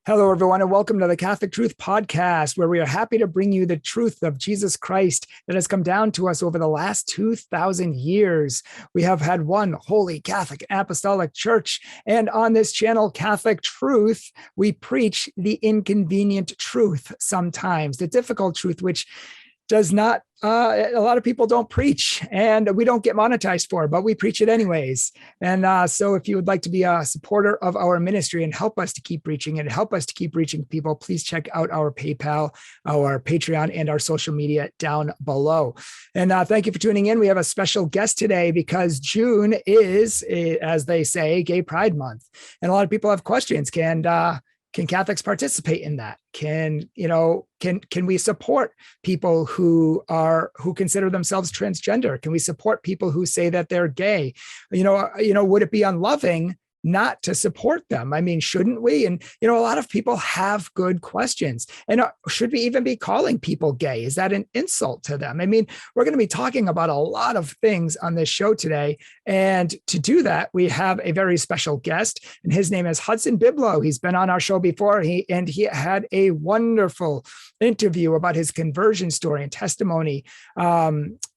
Hello, everyone, and welcome to the Catholic Truth Podcast, where we are happy to bring you the truth of Jesus Christ that has come down to us over the last 2,000 years. We have had one holy Catholic Apostolic Church, and on this channel, Catholic Truth, we preach the inconvenient truth sometimes, the difficult truth, which does not, a lot of people don't preach and we don't get monetized for, but we preach it anyways. And so if you would like to be a supporter of our ministry and help us to keep preaching and help us to keep reaching people, please check out our PayPal, our Patreon, and our social media down below. And thank you for tuning in. We have a special guest today because June is, as they say, Gay Pride Month. And a lot of people have questions. Can Catholics participate in that? Can we support people who consider themselves transgender? Can we support people who say that they're gay? Would it be unloving not to support them? I mean, shouldn't we? And, a lot of people have good questions. And should we even be calling people gay? Is that an insult to them? I mean, we're going to be talking about a lot of things on this show today. And to do that, we have a very special guest, and his name is Hudson Biblo. He's been on our show before. He had a wonderful interview about his conversion story and testimony,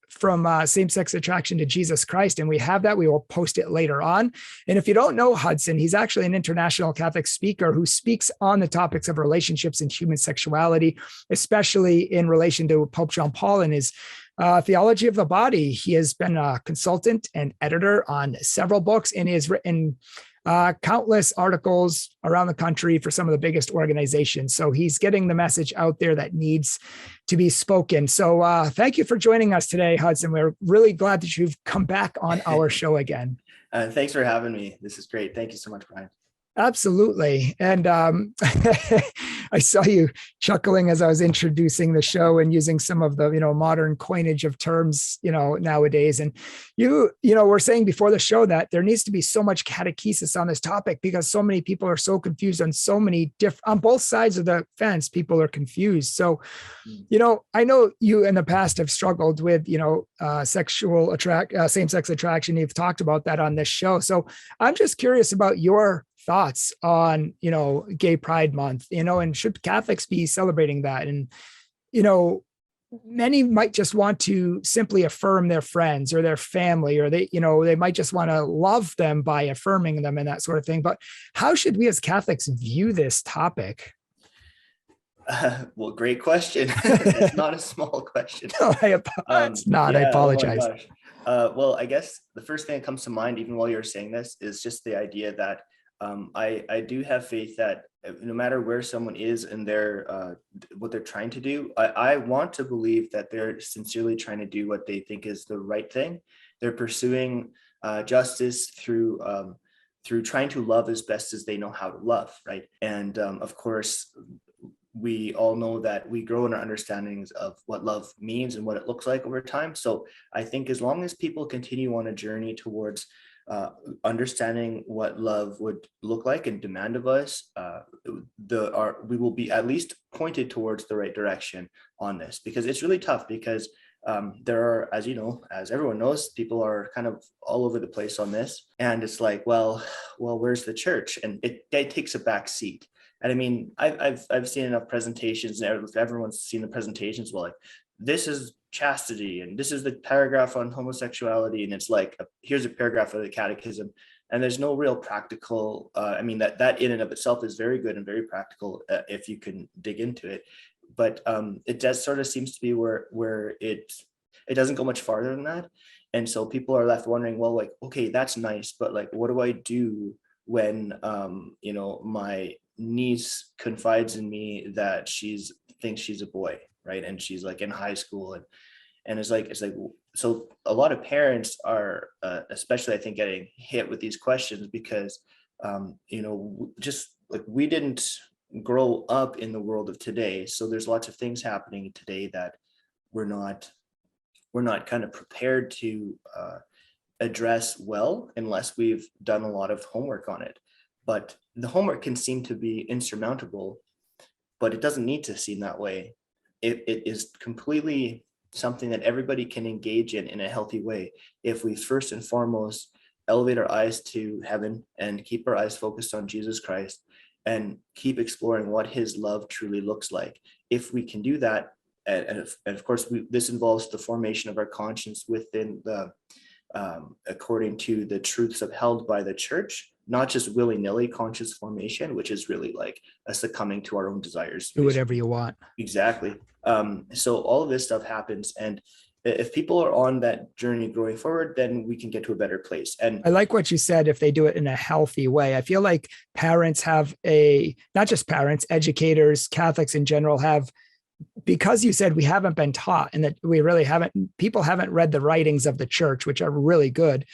from same-sex attraction to Jesus Christ. And we have that. We will post it later on. And if you don't know Hudson, he's actually an international Catholic speaker who speaks on the topics of relationships and human sexuality, especially in relation to Pope John Paul and his theology of the body. He has been a consultant and editor on several books, and he has written countless articles around the country for some of the biggest organizations. So he's getting the message out there that needs to be spoken. So thank you for joining us today, Hudson. We're really glad that you've come back on our show again. Thanks for having me. This is great. Thank you so much, Bryan. Absolutely. And I saw you chuckling as I was introducing the show and using some of the, modern coinage of terms, nowadays. And we're saying before the show that there needs to be so much catechesis on this topic because so many people are so confused on so many on both sides of the fence. People are confused. So, I know you in the past have struggled with, same-sex attraction. You've talked about that on this show. So I'm just curious about your thoughts on, Gay Pride Month, and should Catholics be celebrating that? And, many might just want to simply affirm their friends or their family, or they might just want to love them by affirming them and that sort of thing. But how should we as Catholics view this topic? Well, great question. It's not a small question. No, it's not. I apologize. Oh my gosh. Well, I guess the first thing that comes to mind, even while you're saying this, is just the idea that I do have faith that no matter where someone is in their what they're trying to do, I want to believe that they're sincerely trying to do what they think is the right thing. They're pursuing justice through trying to love as best as they know how to love, right? And of course, we all know that we grow in our understandings of what love means and what it looks like over time. So I think as long as people continue on a journey towards understanding what love would look like and demand of us, we will be at least pointed towards the right direction on this, because it's really tough because there are, as everyone knows, people are kind of all over the place on this, and it's like, well, where's the church? And it takes a back seat. And I mean, I've seen enough presentations, and everyone's seen the presentations. Well, like, this is chastity, and this is the paragraph on homosexuality, and it's like, here's a paragraph of the catechism, and there's no real practical. That in and of itself is very good and very practical if you can dig into it. But it does sort of seems to be where it doesn't go much farther than that, and so people are left wondering, well, like, okay, that's nice, but like, what do I do when my niece confides in me that thinks she's a boy, right? And she's like in high school, and it's like so a lot of parents are especially, I think, getting hit with these questions because just like we didn't grow up in the world of today, so there's lots of things happening today that we're not kind of prepared to address well unless we've done a lot of homework on it. But the homework can seem to be insurmountable, but it doesn't need to seem that way. It is completely something that everybody can engage in a healthy way if we first and foremost elevate our eyes to heaven and keep our eyes focused on Jesus Christ, and keep exploring what his love truly looks like. If we can do that, and of course, this involves the formation of our conscience within the, according to the truths upheld by the church, not just willy-nilly conscious formation, which is really like a succumbing to our own desires. Do whatever you want. Exactly. So all of this stuff happens, and if people are on that journey going forward, then we can get to a better place. And I like what you said, if they do it in a healthy way. I feel like parents have not just parents, educators, Catholics in general have, because you said we haven't been taught, and that we really haven't, people haven't read the writings of the church, which are really good.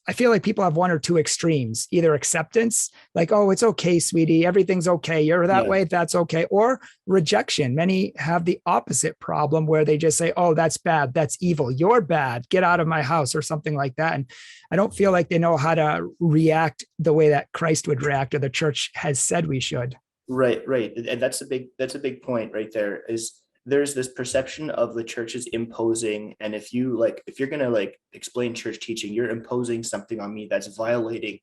I feel like people have one or two extremes, either acceptance, like, oh, it's okay, sweetie, everything's okay, you're that way, that's okay, or rejection. Many have the opposite problem where they just say, oh, that's bad, that's evil, you're bad, get out of my house, or something like that. And I don't feel like they know how to react the way that Christ would react, or the church has said we should. Right. And that's a big point right there. Is there's this perception of the churches imposing, and if you're going to like explain church teaching, you're imposing something on me that's violating,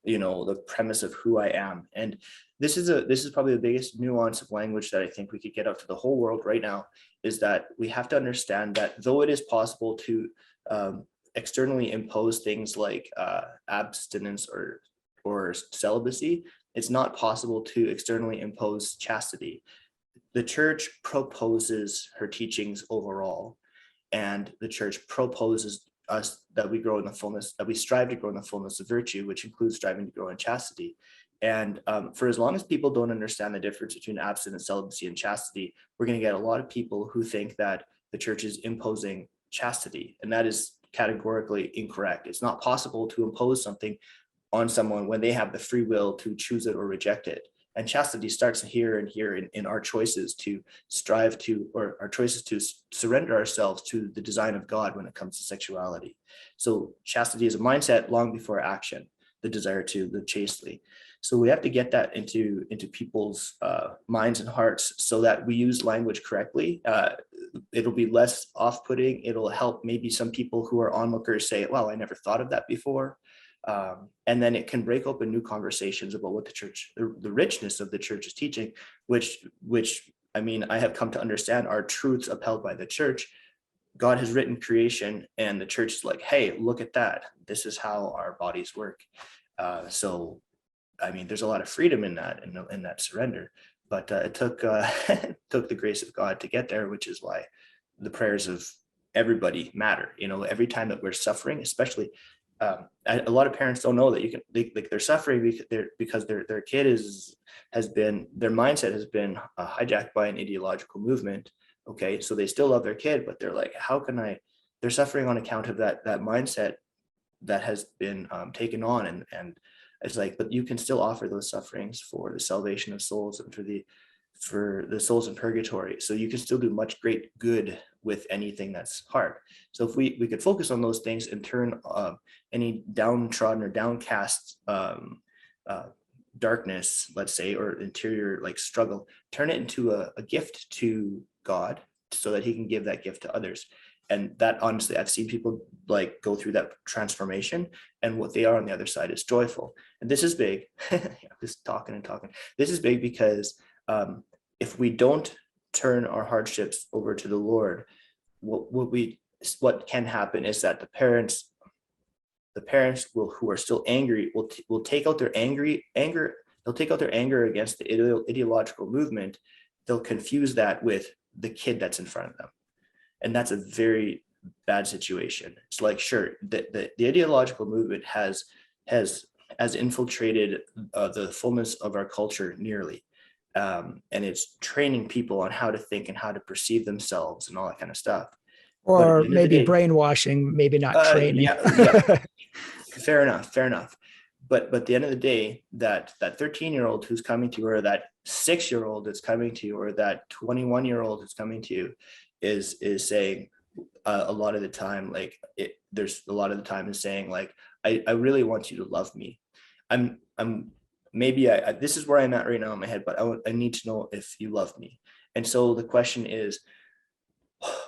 the premise of who I am. And this is probably the biggest nuance of language that I think we could get out to the whole world right now, is that we have to understand that though it is possible to externally impose things like abstinence or celibacy, it's not possible to externally impose chastity. The church proposes her teachings overall, and the church proposes us that we grow in the fullness, that we strive to grow in the fullness of virtue, which includes striving to grow in chastity. And for as long as people don't understand the difference between abstinence, celibacy, and chastity, we're going to get a lot of people who think that the church is imposing chastity, and that is categorically incorrect. It's not possible to impose something on someone when they have the free will to choose it or reject it. And chastity starts here in our choices to strive to, or our choices to surrender ourselves to the design of God when it comes to sexuality. So chastity is a mindset long before action, the desire to live chastely. So we have to get that into people's minds and hearts so that we use language correctly. It'll be less off-putting. It'll help maybe some people who are onlookers say, well, I never thought of that before. And then it can break open new conversations about what the church, the richness of the church's teaching, which I mean, I have come to understand are truths upheld by the church. God has written creation, and the church is like, hey, look at that. This is how our bodies work. So, I mean, there's a lot of freedom in that, in that surrender. But it took took the grace of God to get there, which is why the prayers of everybody matter. Every time that we're suffering, especially. A lot of parents don't know that they're suffering because their kid has been, their mindset has been hijacked by an ideological movement. Okay, so they still love their kid, but they're like, how can they're suffering on account of that mindset that has been taken on, and it's like, but you can still offer those sufferings for the salvation of souls and for the souls in purgatory. So you can still do much great good with anything that's hard. So if we could focus on those things and turn any downtrodden or downcast darkness, let's say, or interior like struggle, turn it into a gift to God so that he can give that gift to others. And that, honestly, I've seen people like go through that transformation, and what they are on the other side is joyful. And this is big. Just talking and talking. This is big because if we don't turn our hardships over to the Lord, what can happen is that the parents who are still angry will take out their anger. They'll take out their anger against the ideological movement. They'll confuse that with the kid that's in front of them, and that's a very bad situation. It's like, sure, the ideological movement has infiltrated the fullness of our culture nearly. And it's training people on how to think and how to perceive themselves and all that kind of stuff. Or maybe brainwashing, maybe not training. Yeah. Fair enough. But at the end of the day, that 13-year-old who's coming to you, or that 6-year-old that's coming to you, or that 21-year-old who's coming to you is saying a lot of the time, like there's a lot of the time is saying like, I really want you to love me. I'm maybe this is where I'm at right now in my head, but I need to know if you love me. And so the question is,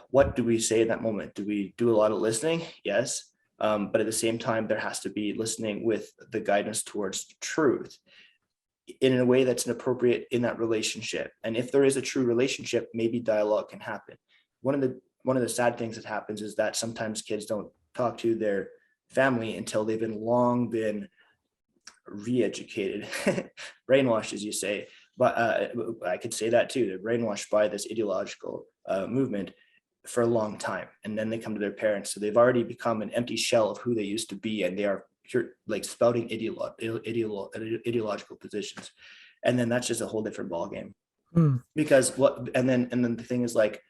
what do we say in that moment? Do we do a lot of listening? Yes. But at the same time, there has to be listening with the guidance towards truth. in a way that's inappropriate in that relationship. And if there is a true relationship, maybe dialogue can happen. One of the sad things that happens is that sometimes kids don't talk to their family until they've been re-educated, brainwashed, as you say. But I could say that too. They're brainwashed by this ideological movement for a long time, and then they come to their parents, so they've already become an empty shell of who they used to be, and they are like spouting ideological positions, and then that's just a whole different ballgame. Because and then the thing is, like,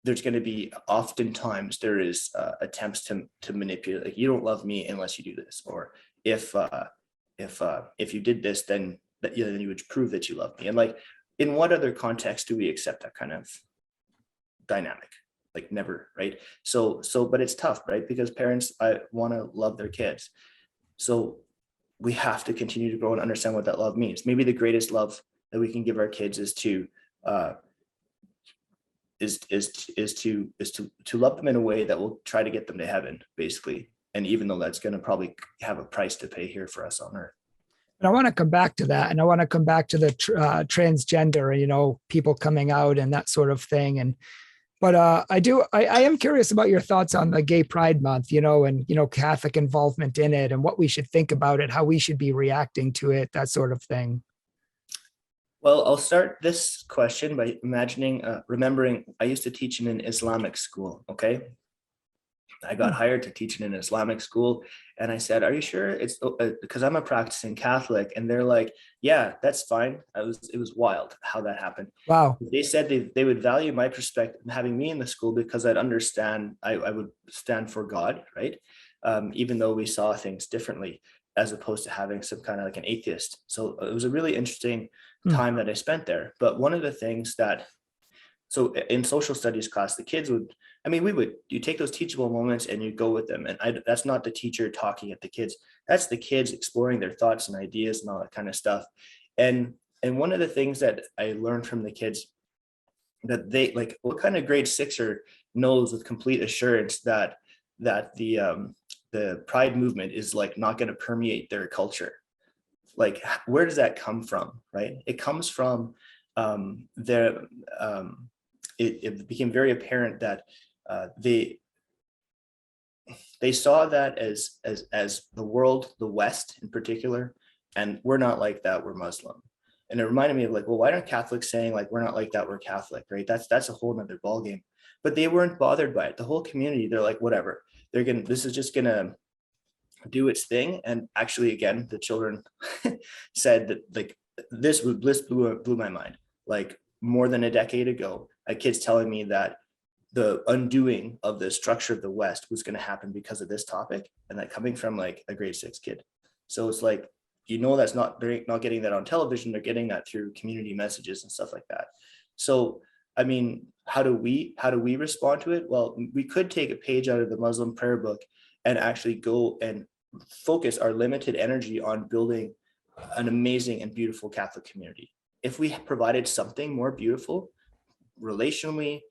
there's going to be oftentimes there is attempts to manipulate, like, you don't love me unless you do this, or if you did this, then that, then you would prove that you love me. And like, in what other context do we accept that kind of dynamic? Like, never, right? So but it's tough, right? Because parents want to love their kids, so we have to continue to grow and understand what that love means. Maybe the greatest love that we can give our kids is to love them in a way that will try to get them to heaven, basically. And even though that's going to probably have a price to pay here for us on earth. And I want to come back to that, and I want to come back to the transgender, people coming out and that sort of thing. But I am curious about your thoughts on the Gay Pride Month, and Catholic involvement in it, and what we should think about it, how we should be reacting to it, that sort of thing. Well, I'll start this question by remembering I used to teach in an Islamic school. Okay. I got hired to teach in an Islamic school, and I said, "Are you sure it's because I'm a practicing Catholic?" And they're like, "Yeah, that's fine." It was wild how that happened. Wow. They said they would value my perspective having me in the school because I'd understand, I would stand for God, right? Even though we saw things differently, as opposed to having some kind of like an atheist. So it was a really interesting time that I spent there. But one of the things so in social studies class, the kids you take those teachable moments and you go with them. And that's not the teacher talking at the kids. That's the kids exploring their thoughts and ideas and all that kind of stuff. And one of the things that I learned from the kids, that they like, what kind of grade sixer knows with complete assurance that the pride movement is like not going to permeate their culture. Like, where does that come from, right? It comes from it became very apparent that they saw that as the world, the West in particular, and we're not like that, we're Muslim. And it reminded me of like, well, why aren't Catholics saying like, we're not like that, we're Catholic, right? That's a whole nother ballgame. But they weren't bothered by it. The whole community, they're like, whatever. This is just gonna do its thing. And actually, again, the children said that like this blew my mind. Like, more than a decade ago, a kid's telling me that the undoing of the structure of the West was going to happen because of this topic, and that coming from like a grade 6 kid. So it's like, that's they're not getting that on television, they're getting that through community messages and stuff like that. So I mean, how do we respond to it? Well, we could take a page out of the Muslim prayer book and actually go and focus our limited energy on building an amazing and beautiful Catholic community. If we provided something more beautiful relationally,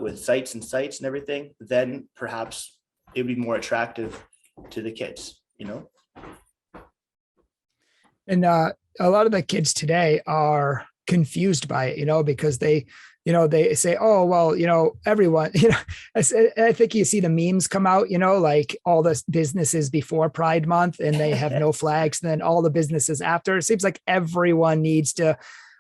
with sites and everything, then perhaps it'd be more attractive to the kids, And a lot of the kids today are confused by it, because they say, oh, well, everyone, I think you see the memes come out, like all the businesses before Pride Month and they have no flags, and then all the businesses after. It seems like everyone needs to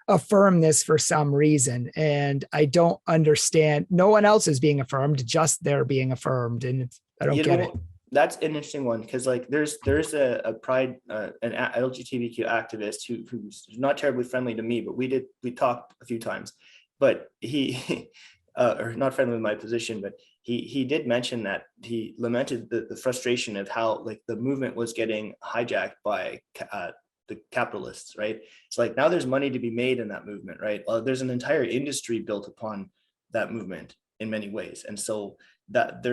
affirm this for some reason. And I don't understand. No one else is being affirmed, just they're being affirmed. And I don't get it. That's an interesting one, because like there's a pride, an LGBTQ activist who's not terribly friendly to me, but we talked a few times, but he or not friendly with my position, but he did mention that he lamented the frustration of how like the movement was getting hijacked by the capitalists, right? It's like, now there's money to be made in that movement, right? There's an entire industry built upon that movement in many ways. And so that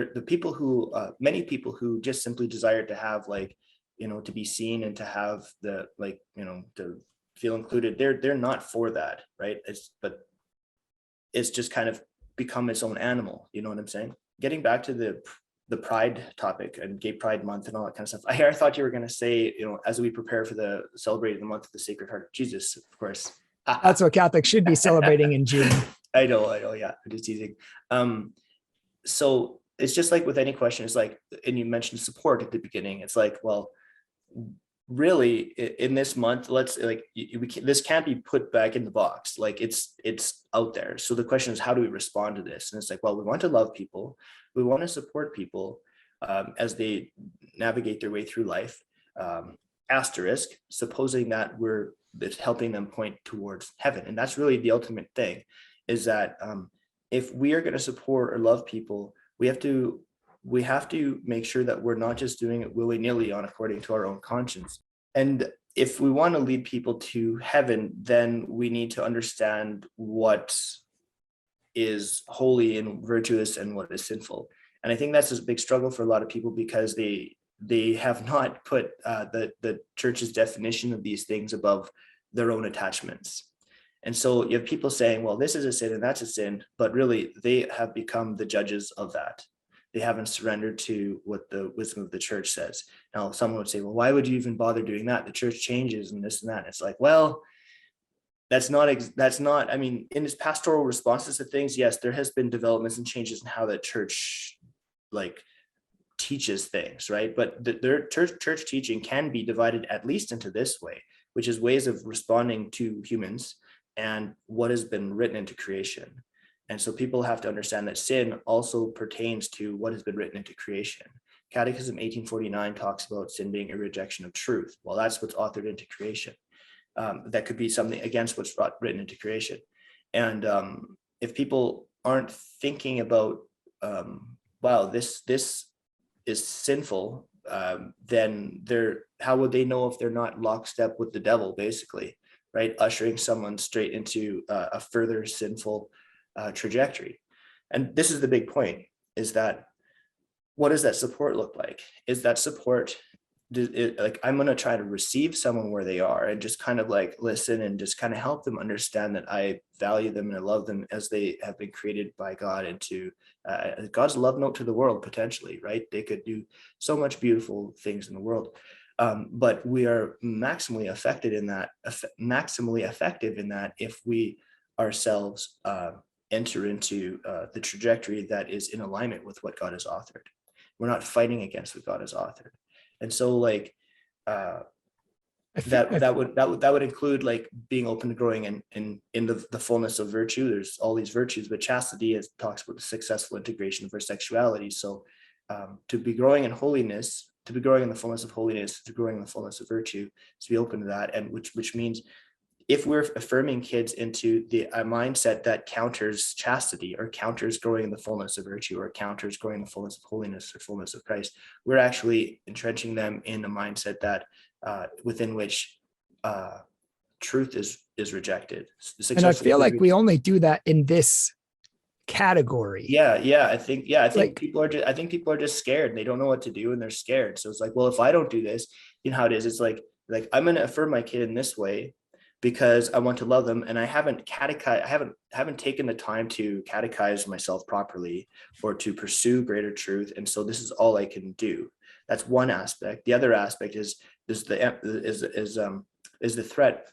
many people who just simply desire to have like, to be seen and to have the like, to feel included, they're not for that, right? But it's just kind of become its own animal. You know what I'm saying? Getting back to the the Pride topic and Gay Pride Month and all that kind of stuff. I thought you were going to say, as we prepare for the celebrating the month of the Sacred Heart of Jesus, of course. That's what Catholics should be celebrating in June. I know. Yeah, I'm just teasing. So it's just like with any question, it's like, and you mentioned support at the beginning. It's like, well, really in this month, let's like, this can't be put back in the box. Like it's out there. So the question is, how do we respond to this? And it's like, well, we want to love people. We want to support people as they navigate their way through life. Asterisk, supposing that it's helping them point towards heaven. And that's really the ultimate thing, is that if we are going to support or love people, we have to make sure that we're not just doing it willy-nilly according to our own conscience. And if we want to lead people to heaven, then we need to understand what is holy and virtuous and what is sinful. And I think that's a big struggle for a lot of people, because they have not put the church's definition of these things above their own attachments. And so you have people saying, well, this is a sin and that's a sin, but really they have become the judges of that. They haven't surrendered to what the wisdom of the church says. Now, someone would say, well, why would you even bother doing that? The church changes and this and that. And it's like, well, that's not, I mean, in its pastoral responses to things, yes, there has been developments and changes in how the church teaches things, right? But their church teaching can be divided at least into this way, which is ways of responding to humans and what has been written into creation. And so people have to understand that sin also pertains to what has been written into creation. Catechism 1849 talks about sin being a rejection of truth. Well, that's what's authored into creation. That could be something against what's written into creation. And if people aren't thinking about, wow, this is sinful, then how would they know if they're not lockstep with the devil, basically, right? Ushering someone straight into a further sinful trajectory. And this is the big point, is that what does that support look like? Is that support like, I'm going to try to receive someone where they are and just kind of like listen and just kind of help them understand that I value them and I love them as they have been created by God into God's love note to the world, potentially, right? They could do so much beautiful things in the world. But we are maximally effective in that if we ourselves enter into the trajectory that is in alignment with what God has authored. We're not fighting against what God has authored. And so like that would include like being open to growing in the fullness of virtue. There's all these virtues, but chastity talks about the successful integration of our sexuality. So to be growing in holiness, to be growing in the fullness of holiness, to growing in the fullness of virtue, to be open to that, and which means if we're affirming kids into a mindset that counters chastity or counters growing in the fullness of virtue or counters growing in the fullness of holiness or fullness of Christ, we're actually entrenching them in a mindset that within which truth is rejected. And I feel like we only do that in this category. Yeah. I think people are just scared and they don't know what to do and they're scared. So it's like, well, if I don't do this, you know how it is. It's like I'm going to affirm my kid in this way because I want to love them, and I haven't taken the time to catechize myself properly or to pursue greater truth, and so this is all I can do. That's one aspect. The other aspect is the threat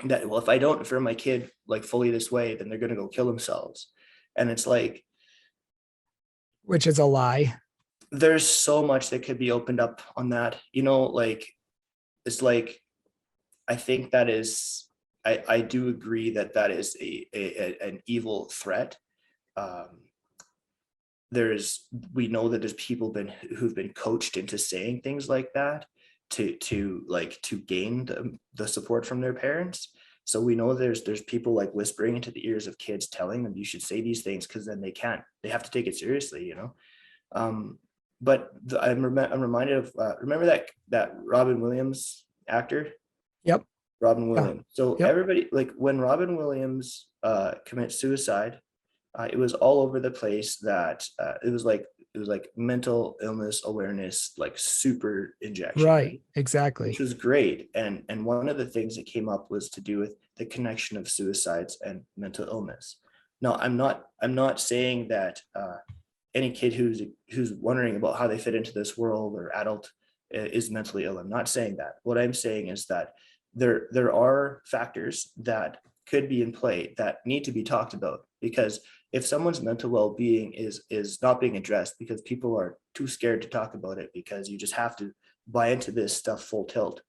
that, well, if I don't affirm my kid like fully this way, then they're going to go kill themselves, and it's like, which is a lie. There's so much that could be opened up on that, like it's like. I think that is, I do agree that is an evil threat. We know that there's people who've been coached into saying things like that to gain the support from their parents. So we know there's people like whispering into the ears of kids, telling them you should say these things because then they have to take it seriously, But I'm reminded of remember that Robin Williams actor. Yep. Robin Williams. So yep. Everybody, like when Robin Williams commits suicide, it was all over the place that it was like mental illness awareness, like super injection. Right. Exactly. Which was great. And one of the things that came up was to do with the connection of suicides and mental illness. No, I'm not saying that any kid who's wondering about how they fit into this world or adult is mentally ill. I'm not saying that. What I'm saying is that there are factors that could be in play that need to be talked about, because if someone's mental well-being is not being addressed because people are too scared to talk about it because you just have to buy into this stuff full tilt,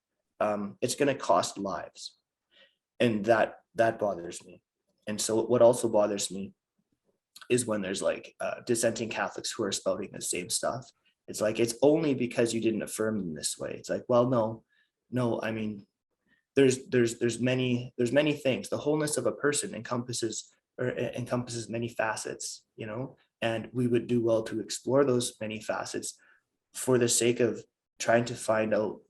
it's going to cost lives, and that bothers me. And so what also bothers me is when there's like dissenting Catholics who are spouting the same stuff. It's like, it's only because you didn't affirm them this way. It's like, well, no, I mean, there's many things. The wholeness of a person encompasses many facets, you know, and we would do well to explore those many facets for the sake of trying to find out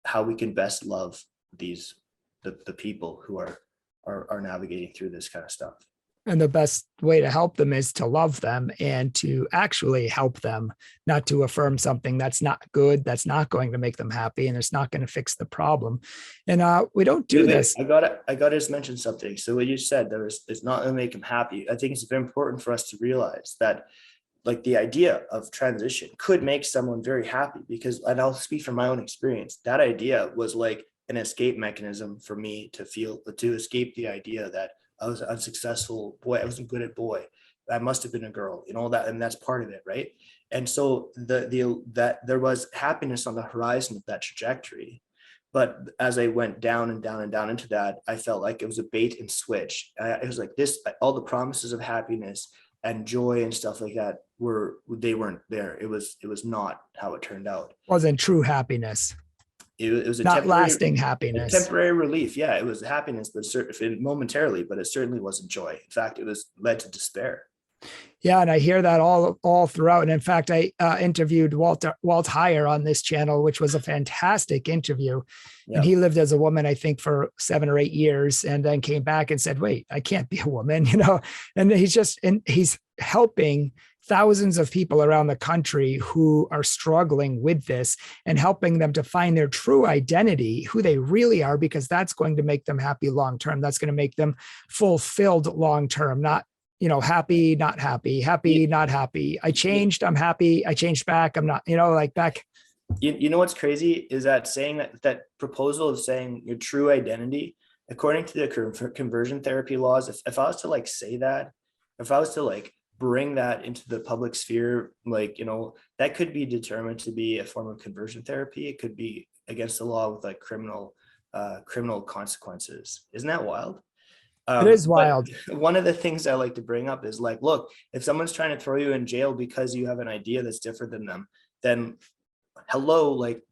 how we can best love the people who are navigating through this kind of stuff. And the best way to help them is to love them and to actually help them, not to affirm something that's not good, that's not going to make them happy, and it's not going to fix the problem. And we don't do this. I got to just mention something. So what you said, it's not going to make them happy. I think it's very important for us to realize that, like, the idea of transition could make someone very happy, because, and I'll speak from my own experience, that idea was like an escape mechanism for me to escape the idea that I was an unsuccessful boy. I wasn't good at boy. I must have been a girl, you know, that, and that's part of it. Right. And so that there was happiness on the horizon of that trajectory. But as I went down and down and down into that, I felt like it was a bait and switch. It was like this, all the promises of happiness and joy and stuff like that weren't there. It was not how it turned out. Wasn't true happiness. It was not lasting happiness. Temporary relief. Yeah, it was happiness, but momentarily, but it certainly wasn't joy. In fact, it led to despair. Yeah, and I hear that all throughout. And in fact, I interviewed Walt Heyer on this channel, which was a fantastic interview. Yeah. And he lived as a woman, I think, for 7 or 8 years, and then came back and said, "Wait, I can't be a woman," you know. And he's helping thousands of people around the country who are struggling with this, and helping them to find their true identity, who they really are, because that's going to make them happy long term. That's going to make them fulfilled long term, not, you know, happy, not happy, happy, not happy. I changed, I'm happy. I changed back, I'm not, you know, like back. You know what's crazy is that saying that proposal of saying your true identity, according to the conversion therapy laws, if I was to like say that, if I was to like bring that into the public sphere, like, you know, that could be determined to be a form of conversion therapy. It could be against the law with like criminal consequences. Isn't that wild? It is wild. One of the things I like to bring up is like, look, if someone's trying to throw you in jail because you have an idea that's different than them, then hello, like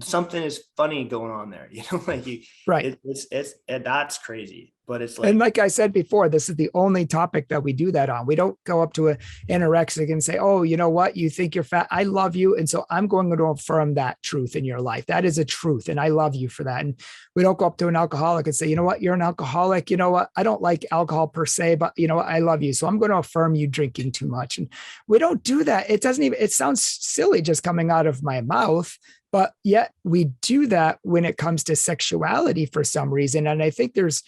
something is funny going on there, you know, like right. It's that's crazy. But it's like, and like I said before, this is the only topic that we do that on. We don't go up to an anorexic and say, "Oh, you know what? You think you're fat. I love you. And so I'm going to affirm that truth in your life. That is a truth. And I love you for that." And we don't go up to an alcoholic and say, "You know what? You're an alcoholic. You know what? I don't like alcohol per se, but you know what? I love you. So I'm going to affirm you drinking too much." And we don't do that. It sounds silly just coming out of my mouth, but yet we do that when it comes to sexuality for some reason. And I think there's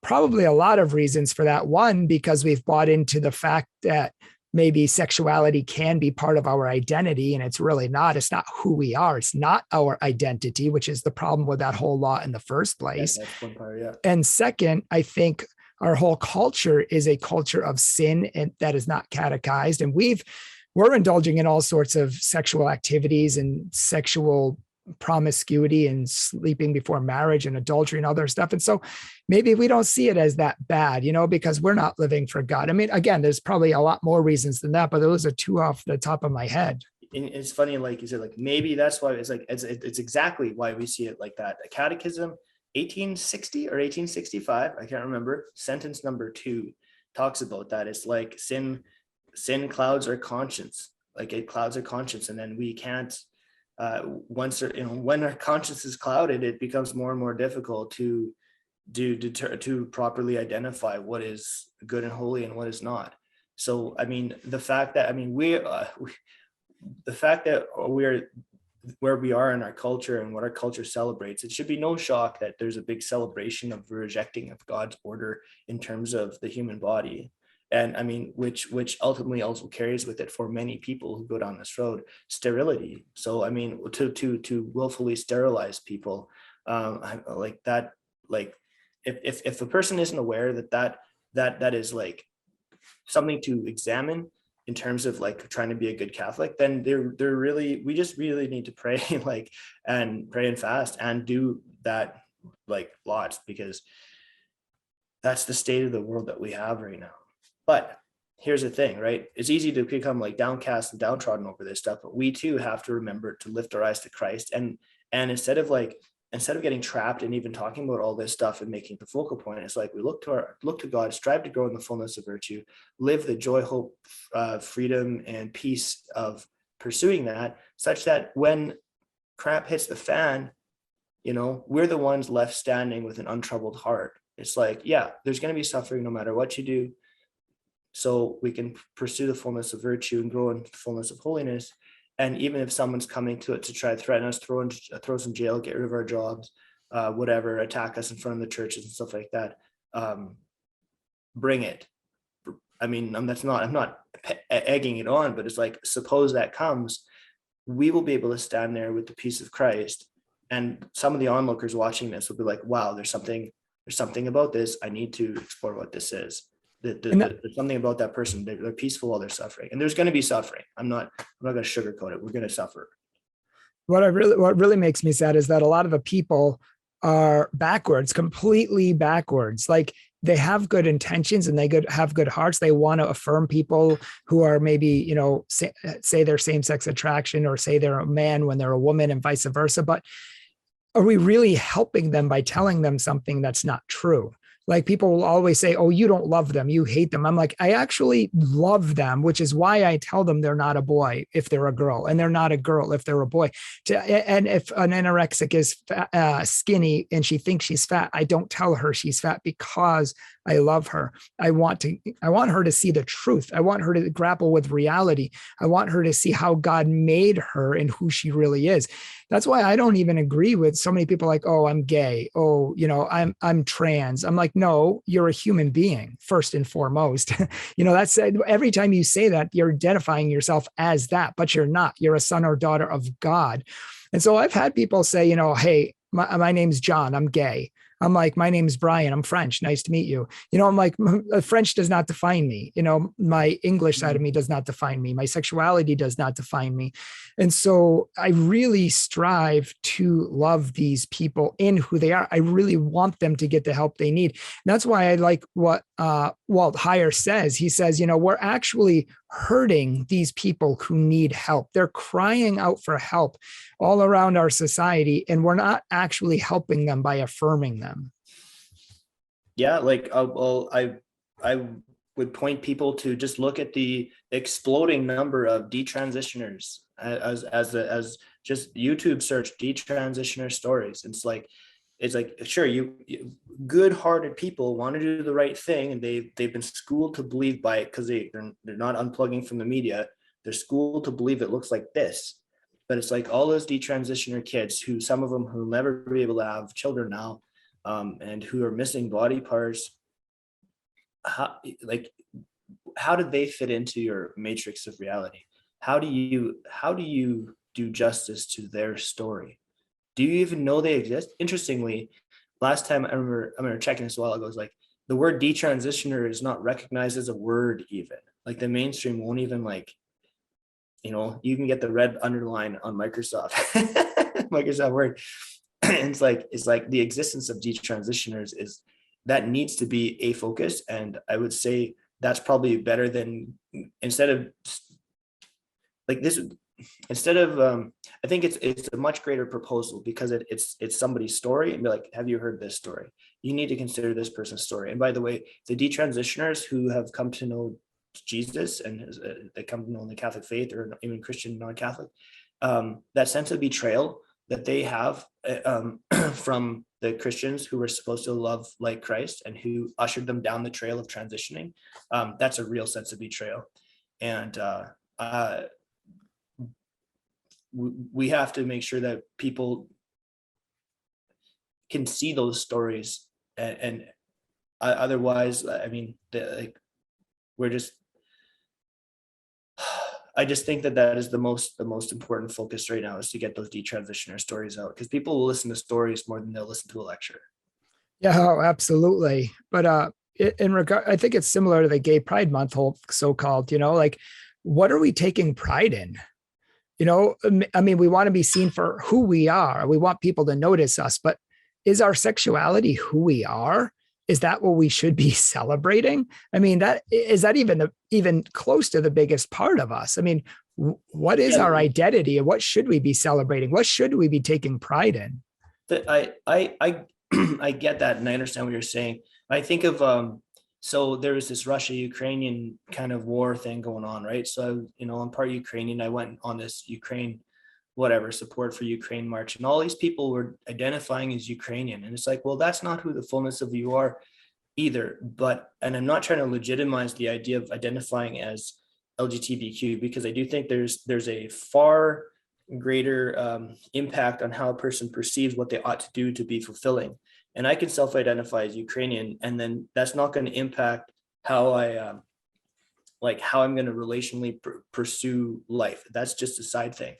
probably a lot of reasons for that. One, because we've bought into the fact that maybe sexuality can be part of our identity, and it's really not. It's not who we are. It's not our identity, which is the problem with that whole law in the first place. That's one part, yeah. And second, I think our whole culture is a culture of sin, and that is not catechized. And we're indulging in all sorts of sexual activities and sexual promiscuity and sleeping before marriage and adultery and other stuff. And so maybe we don't see it as that bad, you know, because we're not living for God. I mean, again, there's probably a lot more reasons than that, but those are two off the top of my head. And it's funny, like you said, like maybe that's why it's like, it's exactly why we see it like that. A catechism, 1860 or 1865, I can't remember, sentence number 2 talks about that. It's like sin clouds our conscience, like it clouds our conscience. And then we can't, once, you know, when our conscience is clouded, it becomes more and more difficult to properly identify what is good and holy and what is not. So, I mean, the fact that we're where we are in our culture and what our culture celebrates, it should be no shock that there's a big celebration of rejecting of God's order in terms of the human body. And I mean, which ultimately also carries with it for many people who go down this road, sterility. So I mean, to willfully sterilize people, like that, like if a person isn't aware that is like something to examine in terms of like trying to be a good Catholic, then they're really, we just really need to pray, like, and pray and fast and do that like lots, because that's the state of the world that we have right now. But here's the thing, right? It's easy to become like downcast and downtrodden over this stuff, but we too have to remember to lift our eyes to Christ. And instead of getting trapped and even talking about all this stuff and making the focal point, it's like we look to God, strive to grow in the fullness of virtue, live the joy, hope, freedom, and peace of pursuing that, such that when crap hits the fan, we're the ones left standing with an untroubled heart. It's like, yeah, there's going to be suffering no matter what you do, so we can pursue the fullness of virtue and grow in the fullness of holiness. And even if someone's coming to it to try to threaten us, throw us in jail, get rid of our jobs, whatever, attack us in front of the churches and stuff like that, bring it. I mean, I'm not egging it on, but it's like, suppose that comes, we will be able to stand there with the peace of Christ. And some of the onlookers watching this will be like, wow, there's something about this. I need to explore what this is. There's something about that person. They're peaceful while they're suffering, and there's going to be suffering. I'm not going to sugarcoat it. We're going to suffer. What really makes me sad is that a lot of the people are backwards, completely backwards. Like, they have good intentions and they have good hearts. They want to affirm people who are maybe, say they're same-sex attraction, or say they're a man when they're a woman, and vice versa. But are we really helping them by telling them something that's not true? Like, people will always say, oh, you don't love them, you hate them. I'm like, I actually love them, which is why I tell them they're not a boy if they're a girl, and they're not a girl if they're a boy. And if an anorexic is skinny and she thinks she's fat, I don't tell her she's fat, because I love her. I want her to see the truth. I want her to grapple with reality. I want her to see how God made her and who she really is. That's why I don't even agree with so many people like, oh, I'm gay. Oh, I'm trans. I'm like, no, you're a human being first and foremost. That's every time you say that, you're identifying yourself as that, but you're not. You're a son or daughter of God. And so I've had people say, hey, my name's John, I'm gay. I'm like, my name's Bryan, I'm French, nice to meet you. I'm like, French does not define me. My English side of me does not define me. My sexuality does not define me. And so I really strive to love these people in who they are. I really want them to get the help they need. And that's why I like what Walt Heyer says. He says, we're actually hurting these people who need help. They're crying out for help all around our society, and we're not actually helping them by affirming them. Yeah, like I would point people to just look at the exploding number of detransitioners as just YouTube search detransitioner stories. It's like sure, you good-hearted people want to do the right thing, and they've been schooled to believe by it, because they're not unplugging from the media. They're schooled to believe it looks like this. But it's like all those detransitioner kids, who some of them who will never be able to have children now, and who are missing body parts. How did they fit into your matrix of reality? How do you do justice to their story? Do you even know they exist? Interestingly, last time I remember checking this a while ago, it was like, the word detransitioner is not recognized as a word even. Like, the mainstream won't even, like, you can get the red underline on Microsoft Microsoft Word. It's like the existence of detransitioners is that needs to be a focus. And I would say that's probably better than, instead of I think it's a much greater proposal, because it's somebody's story, and be like, have you heard this story? You need to consider this person's story. And by the way, the detransitioners who have come to know Jesus, and they come to know the Catholic faith, or even Christian non-Catholic, that sense of betrayal that they have from the Christians who were supposed to love like Christ and who ushered them down the trail of transitioning, that's a real sense of betrayal. And we have to make sure that people can see those stories, and otherwise, I mean, we're just, I just think that is the most important focus right now, is to get those detransitioner stories out, because people will listen to stories more than they'll listen to a lecture. Yeah, oh, absolutely. But in regard, I think it's similar to the Gay Pride Month, whole so-called. Like, what are we taking pride in? I mean, we want to be seen for who we are. We want people to notice us, but is our sexuality who we are? Is that what we should be celebrating? I mean, that is that even close to the biggest part of us? I mean, what is our identity and what should we be celebrating? What should we be taking pride in? I get that, and I understand what you're saying. I think of so there was this Russia-Ukrainian kind of war thing going on, right? So I'm part Ukrainian. I went on this Ukraine support for Ukraine march, and all these people were identifying as Ukrainian, and it's like, well, that's not who the fullness of you are either. And I'm not trying to legitimize the idea of identifying as LGBTQ, because I do think there's a far greater impact on how a person perceives what they ought to do to be fulfilling. And I can self-identify as Ukrainian, and then that's not going to impact how how I'm going to relationally pursue life. That's just a side thing.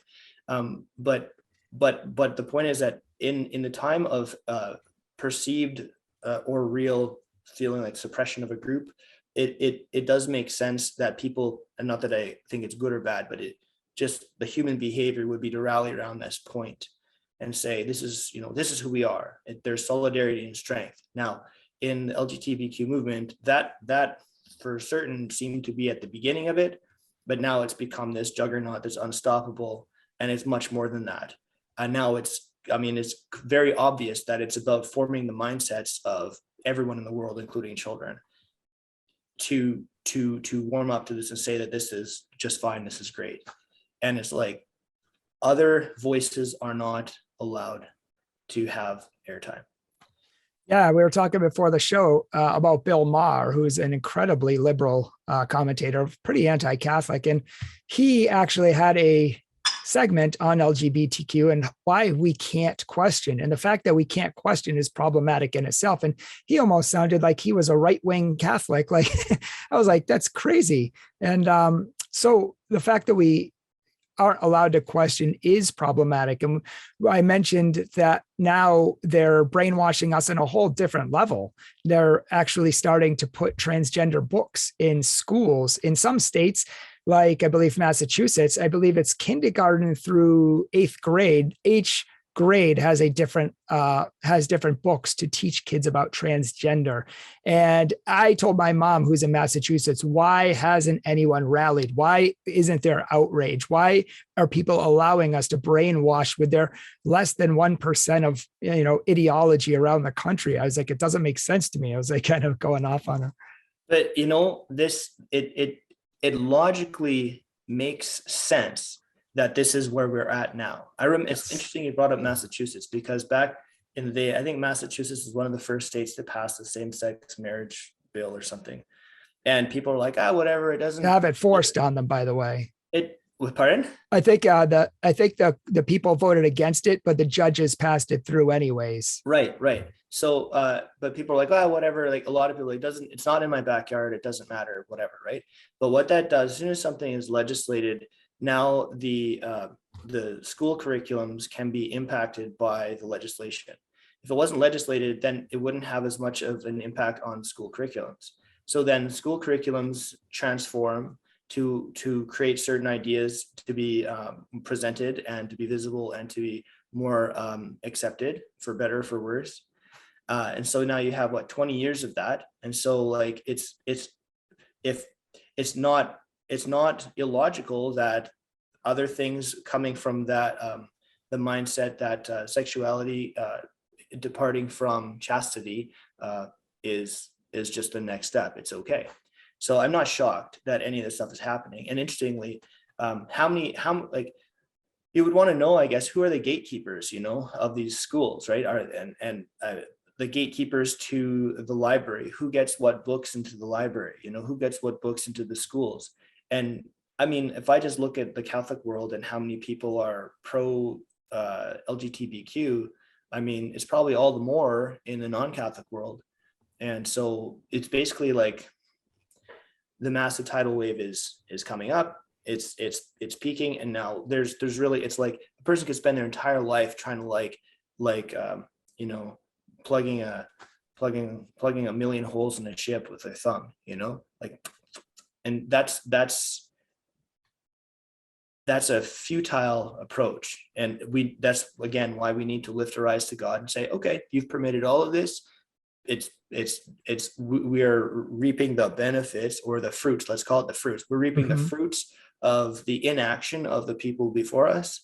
But the point is that in the time of perceived or real feeling like suppression of a group, it does make sense that people, and not that I think it's good or bad, but it just, the human behavior would be to rally around this point and say, this is who we are. There's solidarity and strength. Now, in the LGBTQ movement, that for certain seemed to be at the beginning of it, but now it's become this juggernaut that's unstoppable, and it's much more than that. And now it's very obvious that it's about forming the mindsets of everyone in the world, including children, to warm up to this and say that this is just fine, this is great. And it's like, other voices are not allowed to have airtime. Yeah, we were talking before the show about Bill Maher, who's an incredibly liberal commentator, pretty anti-Catholic, and he actually had a segment on LGBTQ and why we can't question. And the fact that we can't question is problematic in itself. And he almost sounded like he was a right-wing Catholic. Like, I was like, that's crazy. And so the fact that we aren't allowed to question is problematic. And I mentioned that now they're brainwashing us in a whole different level. They're actually starting to put transgender books in schools in some states, like I believe Massachusetts. I believe it's kindergarten through 8th grade. Each grade has different books to teach kids about transgender. And I told my mom, who's in Massachusetts, why hasn't anyone rallied? Why isn't there outrage? Why are people allowing us to brainwash with their less than 1% of ideology around the country? I was like, it doesn't make sense to me. I was like, kind of going off on her. But it logically makes sense that this is where we're at now. It's interesting you brought up Massachusetts, because back in the day, I think Massachusetts is one of the first states to pass the same-sex marriage bill or something. And people are like, whatever, it doesn't have it forced on them, by the way. Pardon? I think the people voted against it, but the judges passed it through anyways. Right. So, but people are like, whatever. Like, a lot of people, it's not in my backyard. It doesn't matter, whatever. Right. But what that does, as soon as something is legislated, now the school curriculums can be impacted by the legislation. If it wasn't legislated, then it wouldn't have as much of an impact on school curriculums. So then school curriculums transform to create certain ideas to be presented and to be visible and to be more accepted, for better or for worse. And so now you have 20 years of that. And so like it's not illogical that other things coming from that the mindset that sexuality departing from chastity is just the next step. It's okay. So I'm not shocked that any of this stuff is happening. And interestingly, how you would want to know, I guess, who are the gatekeepers, of these schools, right? The gatekeepers to the library, who gets what books into the library, who gets what books into the schools. And I mean, if I just look at the Catholic world and how many people are pro LGBTQ, I mean, it's probably all the more in the non-Catholic world. And so it's basically like, the massive tidal wave is coming up. It's peaking, and now there's really, it's like a person could spend their entire life trying to plugging a million holes in a ship with their thumb, and that's a futile approach. And that's again why we need to lift our eyes to God and say, okay, you've permitted all of this. We are reaping the benefits, or the fruits. Let's call it the fruits. We're reaping the fruits of the inaction of the people before us,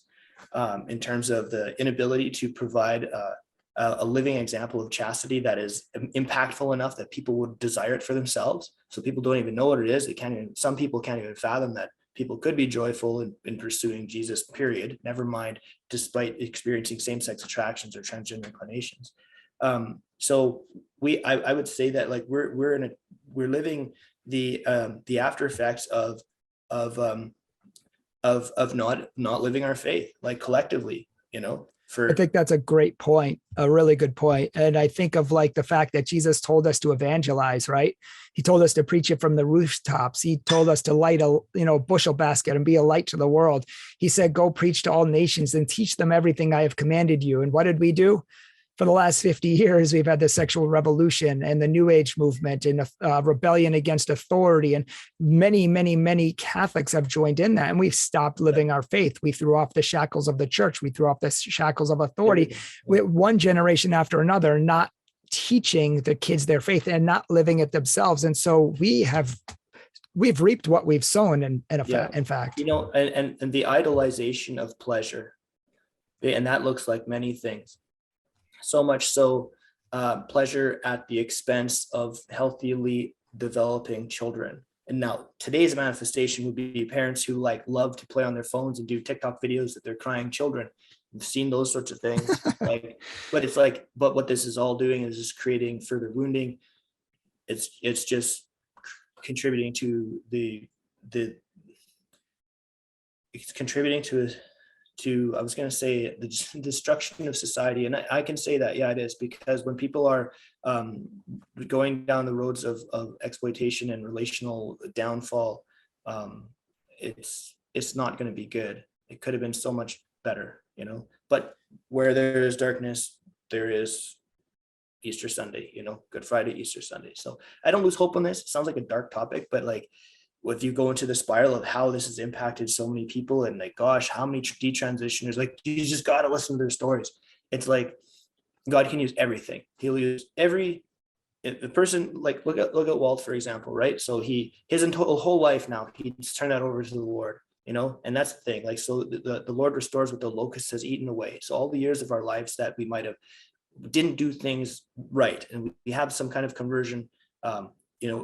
in terms of the inability to provide a living example of chastity that is impactful enough that people would desire it for themselves. So people don't even know what it is. Some people can't even fathom that people could be joyful in pursuing Jesus, period. Never mind, despite experiencing same-sex attractions or transgender inclinations. So I would say that, like, we're living the after effects of not living our faith, like, collectively, I think that's a great point, a really good point. And I think of, like, the fact that Jesus told us to evangelize, right? He told us to preach it from the rooftops. He told us to light a bushel basket and be a light to the world. He said, go preach to all nations and teach them everything I have commanded you. And what did we do? For the last 50 years, we've had the sexual revolution and the New Age movement and rebellion against authority. And many, many, many Catholics have joined in that. And we've stopped living our faith. We threw off the shackles of the church. We threw off the shackles of authority. With one generation after another, not teaching the kids their faith and not living it themselves. And so we've reaped what we've sown, in fact. And the idolization of pleasure. And that looks like many things. So much so, pleasure at the expense of healthily developing children. And now today's manifestation would be parents who love to play on their phones and do TikTok videos that they're crying children. I've seen those sorts of things. But what this is all doing is just creating further wounding. It's just contributing to I was going to say the destruction of society. And I can say that, yeah, it is, because when people are going down the roads of exploitation and relational downfall, it's not going to be good. It could have been so much better, but where there is darkness, there is Easter Sunday, Good Friday, Easter Sunday. So I don't lose hope on this. It sounds like a dark topic, but if you go into the spiral of how this has impacted so many people, and gosh, how many detransitioners, you just got to listen to their stories. It's like God can use everything. He'll use the person, look at Walt, for example, right? So his whole life now, he's turned that over to the Lord, and that's the thing. So the Lord restores what the locust has eaten away. So all the years of our lives that we might have didn't do things right, and we have some kind of conversion,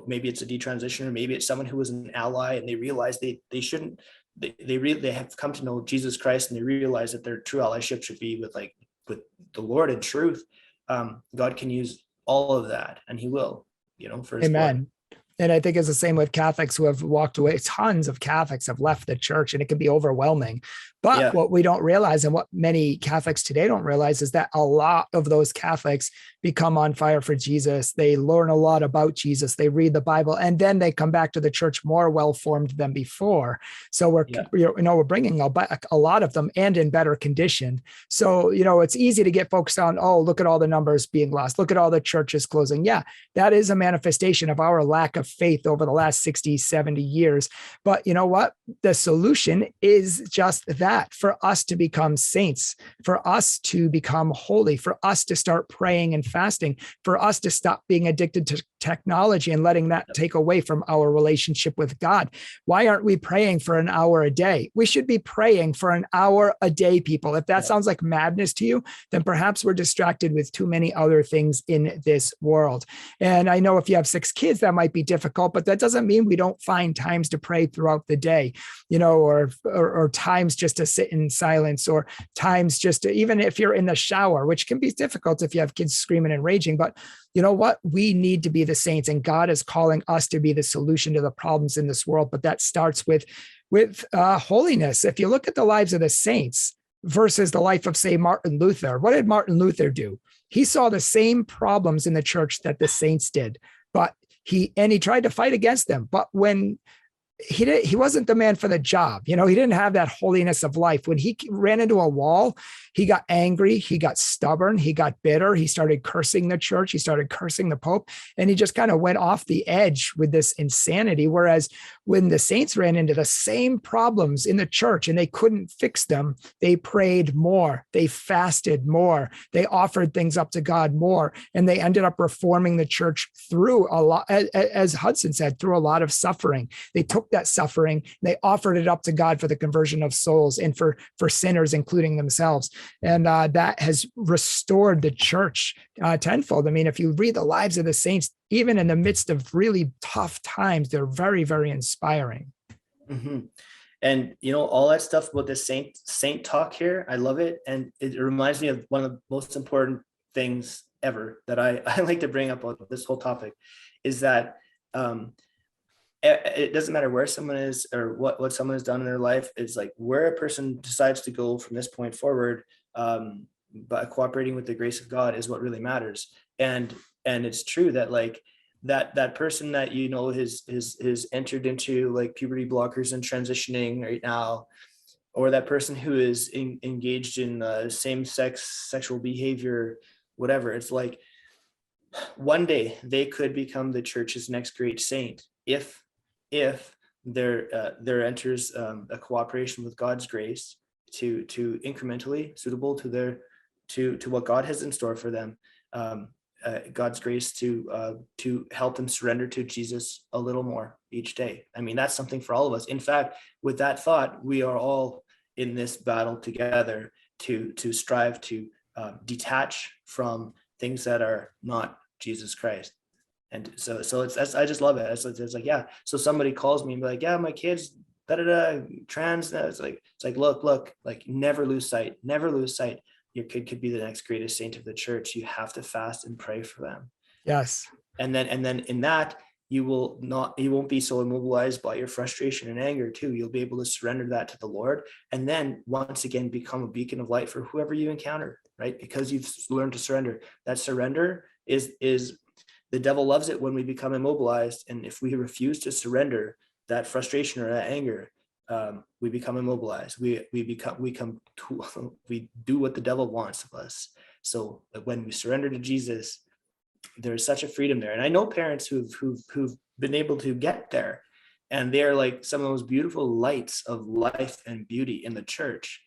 maybe it's a detransitioner, maybe it's someone who was an ally and they realize they shouldn't, they have come to know Jesus Christ, and they realize that their true allyship should be with the Lord and truth. God can use all of that, and he will, for his Amen. glory. And I think it's the same with Catholics who have walked away. Tons of Catholics have left the church, and it can be overwhelming. But what we don't realize, and what many Catholics today don't realize, is that a lot of those Catholics become on fire for Jesus. They learn a lot about Jesus. They read the Bible, and then they come back to the church more well-formed than before. So we're bringing back a lot of them, and in better condition. So, it's easy to get focused on, oh, look at all the numbers being lost. Look at all the churches closing. Yeah, that is a manifestation of our lack of faith over the last 60, 70 years. But you know what? The solution is just that, for us to become saints, for us to become holy, for us to start praying and fasting, for us to stop being addicted to technology and letting that take away from our relationship with God. Why aren't we praying for an hour a day? We should be praying for an hour a day, people. If that sounds like madness to you, then perhaps we're distracted with too many other things in this world. And I know if you have 6 kids, that might be difficult, but that doesn't mean we don't find times to pray throughout the day, or times just to sit in silence, or times just to, even if you're in the shower, which can be difficult if you have kids screaming and raging. But you know what? We need to be the saints, and God is calling us to be the solution to the problems in this world. But that starts with holiness. If you look at the lives of the saints versus the life of, say, Martin Luther, what did Martin Luther do? He saw the same problems in the church that the saints did, but he tried to fight against them. But when he wasn't the man for the job. He didn't have that holiness of life. When he ran into a wall, he got angry, he got stubborn, he got bitter, he started cursing the church, he started cursing the Pope, and he just kind of went off the edge with this insanity. Whereas when the saints ran into the same problems in the church and they couldn't fix them, they prayed more, they fasted more, they offered things up to God more, and they ended up reforming the church through a lot, as Hudson said, through a lot of suffering. They took that suffering, they offered it up to God for the conversion of souls and for sinners, including themselves. And that has restored the church tenfold. I mean, if you read the lives of the saints, even in the midst of really tough times, they're very, very inspiring. Mm-hmm. And, all that stuff about this saint talk here, I love it. And it reminds me of one of the most important things ever that I like to bring up on this whole topic is that, it doesn't matter where someone is or what someone has done in their life. It's like where a person decides to go from this point forward, but cooperating with the grace of God is what really matters. And it's true that like that person that has entered into like puberty blockers and transitioning right now, or that person who is engaged in same-sex sexual behavior, whatever. It's like one day they could become the church's next great saint if there enters a cooperation with God's grace to incrementally suitable to what God has in store for them, God's grace to help them surrender to Jesus a little more each day. I mean, that's something for all of us. In fact, with that thought, we are all in this battle together to strive to detach from things that are not Jesus Christ. And so it's I just love it. It's like, yeah. So somebody calls me and be like, yeah, my kid's trans. It's like, look, like never lose sight. Your kid could be the next greatest saint of the church. You have to fast and pray for them. Yes. And then in that, you won't be so immobilized by your frustration and anger too. You'll be able to surrender that to the Lord. And then once again, become a beacon of light for whoever you encounter, right? Because you've learned to surrender. That surrender is the devil loves it when we become immobilized. And if we refuse to surrender that frustration or that anger, we become immobilized. We do what the devil wants of us. So when we surrender to Jesus, there's such a freedom there. And I know parents who've been able to get there, and they're like some of those beautiful lights of life and beauty in the church.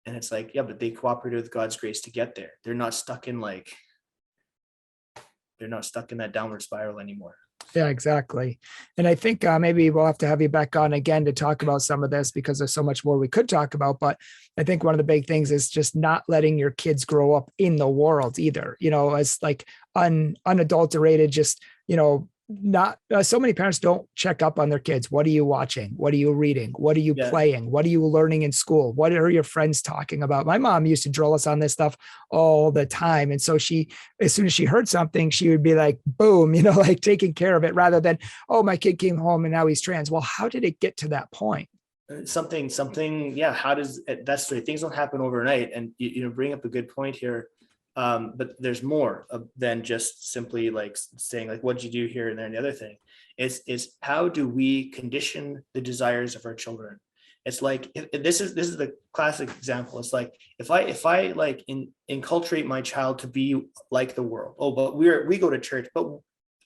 And it's like, yeah, but they cooperated with God's grace to get there. They're not stuck in that downward spiral anymore. Yeah, exactly. And I think maybe we'll have to have you back on again to talk about some of this, because there's so much more we could talk about. But I think one of the big things is just not letting your kids grow up in the world either, as like unadulterated, just, not so many parents don't check up on their kids. What are you watching? What are you reading? What are you playing? What are you learning in school? What are your friends talking about? My mom used to drill us on this stuff all the time. And so as soon as she heard something, she would be like, boom, like taking care of it, rather than, oh, my kid came home and now he's trans. Well, how did it get to that point? Something. Yeah. That's right. Things don't happen overnight. And you bring up a good point here. But there's more than just simply like saying like, what'd you do here and there and the other thing. Is how do we condition the desires of our children? It's like, this is the classic example. It's like if I like inculturate my child to be like the world. Oh, but we go to church, but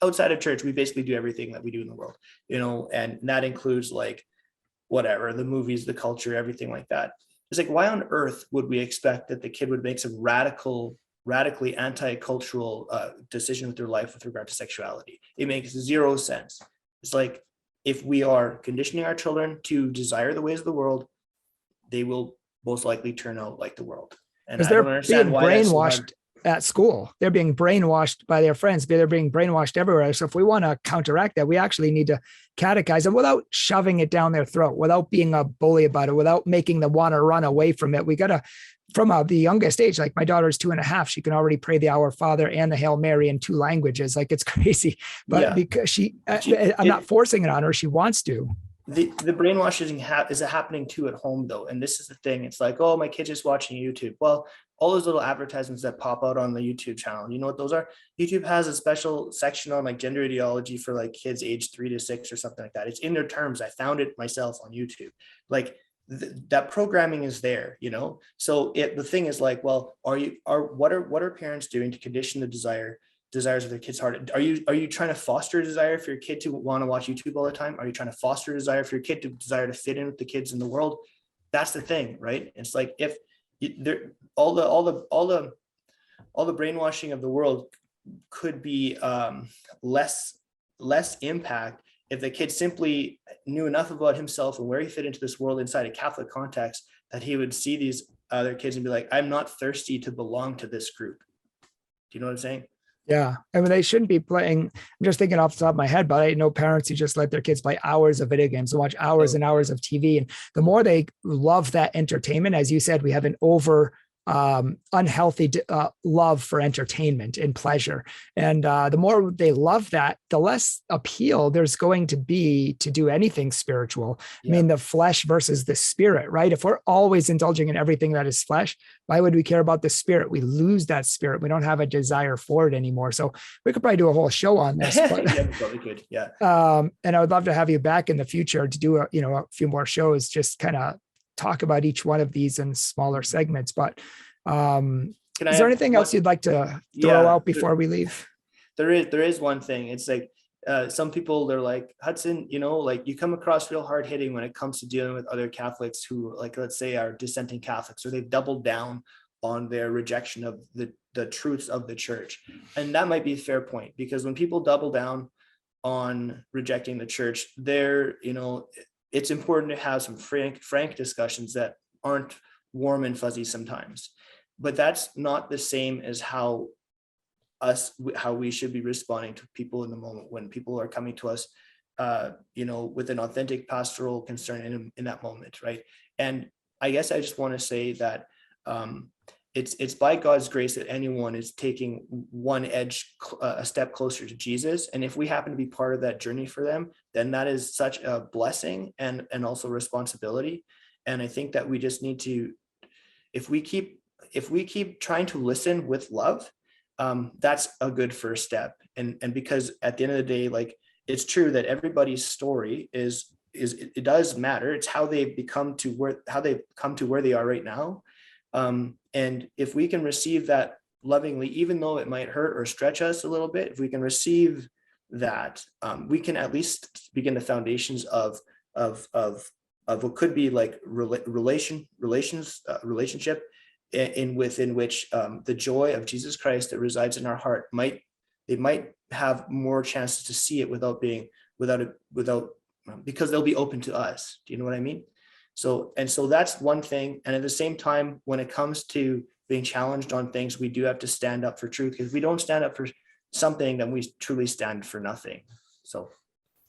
outside of church we basically do everything that we do in the world, and that includes like whatever, the movies, the culture, everything like that. It's like, why on earth would we expect that the kid would make some radically anti-cultural decision with their life with regard to sexuality? It makes zero sense. It's like, if we are conditioning our children to desire the ways of the world, they will most likely turn out like the world. And I don't understand why that's so hard. At school, they're being brainwashed by their friends, they're being brainwashed everywhere. So if we want to counteract that, we actually need to catechize them without shoving it down their throat, without being a bully about it, without making them want to run away from it. We got to, from the youngest age, like my daughter's 2.5, she can already pray the Our Father and the Hail Mary in 2 languages. Like, it's crazy, but because I'm not forcing it on her, she wants to. the brainwashing is happening too at home though. And this is the thing. It's like, oh, my kid's just watching YouTube. Well, all those little advertisements that pop out on the YouTube channel, you know what those are? YouTube has a special section on like gender ideology for like kids age 3 to 6 or something like that. It's in their terms. I found it myself on YouTube. Like that programming is there, you know? So the thing is like, well, what are parents doing to condition the desires of their kids' heart? Are you trying to foster a desire for your kid to want to watch YouTube all the time? Are you trying to foster a desire for your kid to desire to fit in with the kids in the world? That's the thing, right? It's like if all the brainwashing of the world could be less impact if the kid simply knew enough about himself and where he fit into this world inside a Catholic context that he would see these other kids and be like, I'm not thirsty to belong to this group. Do you know what I'm saying? Yeah. I mean, they shouldn't be playing. I'm just thinking off the top of my head, but I know parents who just let their kids play hours of video games and watch hours and hours of TV. And the more they love that entertainment, as you said, we have an unhealthy love for entertainment and pleasure. And the more they love that, the less appeal there's going to be to do anything spiritual. Yeah. I mean, the flesh versus the spirit, right? If we're always indulging in everything that is flesh, why would we care about the spirit? We lose that spirit. We don't have a desire for it anymore. So we could probably do a whole show on this. But, yeah, we probably could. Yeah. And I would love to have you back in the future to do a few more shows, just kind of talk about each one of these in smaller segments. But is there anything else you'd like to throw out before we leave? There is one thing. It's like some people, they're like, Hudson, like you come across real hard hitting when it comes to dealing with other Catholics who, like, let's say, are dissenting Catholics, or they've doubled down on their rejection of the truths of the church. And that might be a fair point, because when people double down on rejecting the church, it's important to have some frank discussions that aren't warm and fuzzy sometimes. But that's not the same as how we should be responding to people in the moment when people are coming to us, with an authentic pastoral concern in that moment, right? And I guess I just want to say that it's by God's grace that anyone is taking one edge, a step closer to Jesus. And if we happen to be part of that journey for them, then that is such a blessing and also responsibility. And I think that we just need to, if we keep trying to listen with love, that's a good first step. And because at the end of the day, like, it's true that everybody's story it does matter. It's how they've come to where they are right now. And if we can receive that lovingly, even though it might hurt or stretch us a little bit, if we can receive that, we can at least begin the foundations of what could be like relationship within which the joy of Jesus Christ that resides in our heart might have more chances to see it because they'll be open to us. Do you know what I mean? So that's one thing. And at the same time, when it comes to being challenged on things, we do have to stand up for truth. Because if we don't stand up for something, then we truly stand for nothing. So,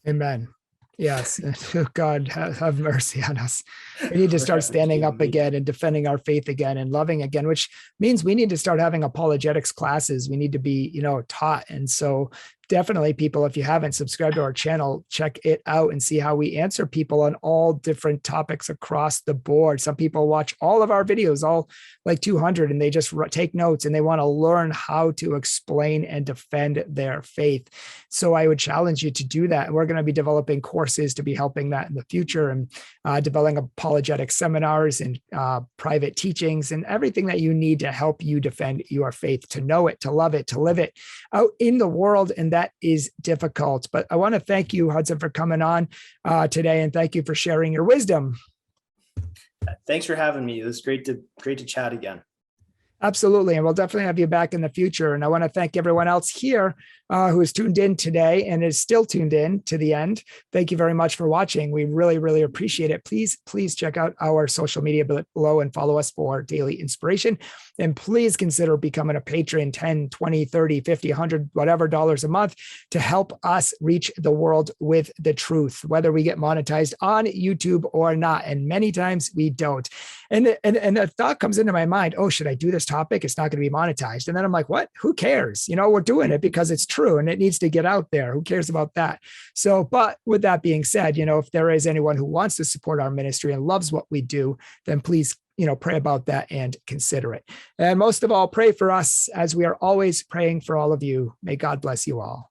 amen. Yes. God have mercy on us. We need to start standing up again and defending our faith again and loving again, which means we need to start having apologetics classes. We need to be, taught. And so definitely, people, if you haven't subscribed to our channel, check it out and see how we answer people on all different topics across the board. Some people watch all of our videos, all like 200, and they just take notes and they want to learn how to explain and defend their faith. So I would challenge you to do that. And we're going to be developing courses to be helping that in the future, and developing apologetic seminars and private teachings and everything that you need to help you defend your faith, to know it, to love it, to live it out in the world. And that is difficult. But I want to thank you, Hudson, for coming on today, and thank you for sharing your wisdom. Thanks for having me. It was great to chat again. Absolutely. And we'll definitely have you back in the future. And I want to thank everyone else here who is tuned in today and is still tuned in to the end. Thank you very much for watching. We really, really appreciate it. Please check out our social media below and follow us for daily inspiration. And please consider becoming a patron, 10, 20, 30, 50, 100, whatever dollars a month, to help us reach the world with the truth, whether we get monetized on YouTube or not. And many times we don't. And the thought comes into my mind, oh, should I do this topic? It's not going to be monetized. And then I'm like, what? Who cares? We're doing it because it's true. true and it needs to get out there. Who cares about that? So, but with that being said, if there is anyone who wants to support our ministry and loves what we do, then please, pray about that and consider it. And most of all, pray for us as we are always praying for all of you. May God bless you all.